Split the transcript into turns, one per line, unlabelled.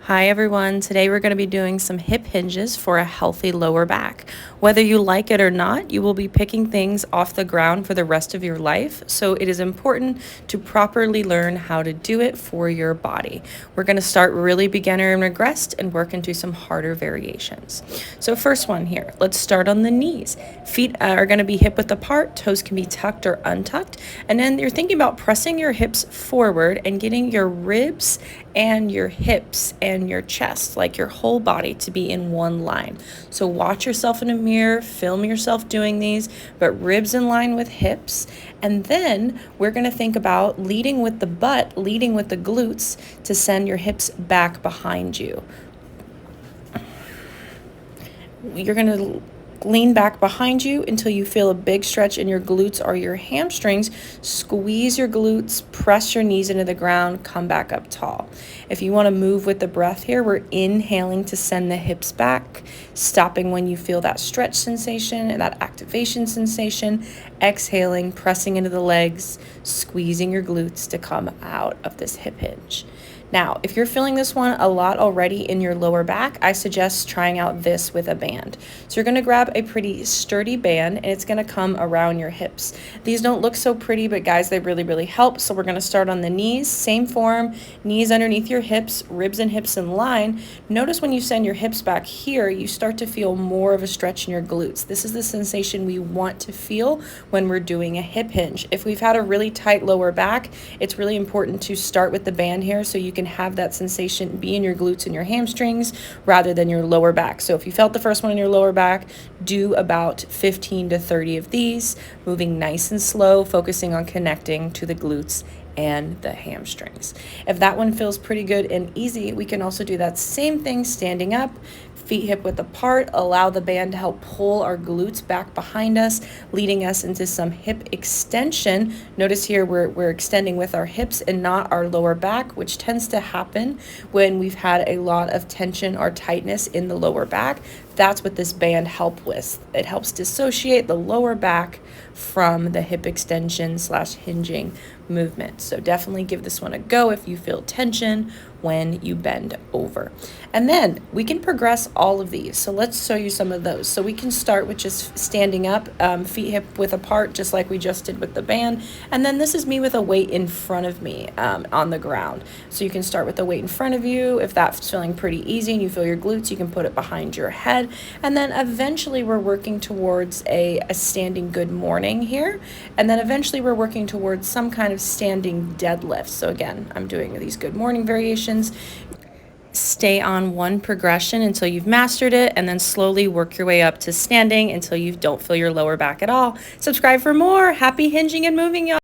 Hi everyone, today we're going to be doing some hip hinges for a healthy lower back. Whether you like it or not, you will be picking things off the ground for the rest of your life, so it is important to properly learn how to do it for your body. We're going to start really beginner and regressed and work into some harder variations. So first one here, let's start on the knees. Feet are going to be hip width apart, toes can be tucked or untucked, and then you're thinking about pressing your hips forward and getting your ribs and your hips and your chest, like your whole body, to be in one line. So watch yourself in a mirror, film yourself doing these, but ribs in line with hips. And then we're going to think about leading with the butt, leading with the glutes to send your hips back behind you. You're going to lean back behind you until you feel a big stretch in your glutes or your hamstrings. Squeeze your glutes, press your knees into the ground, come back up tall. If you want to move with the breath here, we're inhaling to send the hips back, stopping when you feel that stretch sensation and that activation sensation, exhaling, pressing into the legs, squeezing your glutes to come out of this hip hinge. Now, if you're feeling this one a lot already in your lower back, I suggest trying out this with a band. So you're going to grab a pretty sturdy band and it's going to come around your hips. These don't look so pretty, but guys, they really help. So we're going to start on the knees, same form, knees underneath your hips, ribs and hips in line. Notice when you send your hips back here, you start to feel more of a stretch in your glutes. This is the sensation we want to feel when we're doing a hip hinge. If we've had a really tight lower back, it's really important to start with the band here so you can have that sensation be in your glutes and your hamstrings rather than your lower back. So if you felt the first one in your lower back, do about 15 to 30 of these, moving nice and slow, focusing on connecting to the glutes and the hamstrings. If that one feels pretty good and easy, we can also do that same thing standing up, feet hip width apart, allow the band to help pull our glutes back behind us, leading us into some hip extension. Notice here we're extending with our hips and not our lower back, which tends to happen when we've had a lot of tension or tightness in the lower back. That's what this band helps with. It helps dissociate the lower back from the hip extension / hinging movement. So definitely give this one a go if you feel tension when you bend over. And then we can progress all of these. So let's show you some of those. So we can start with just standing up, feet hip width apart, just like we just did with the band. And then this is me with a weight in front of me on the ground. So you can start with the weight in front of you. If that's feeling pretty easy and you feel your glutes, you can put it behind your head. And then eventually we're working towards a standing good morning here. And then eventually we're working towards some kind of standing deadlift. So again, I'm doing these good morning variations. Stay on one progression until you've mastered it, and then slowly work your way up to standing until you don't feel your lower back at all. Subscribe for more. Happy hinging and moving, y'all.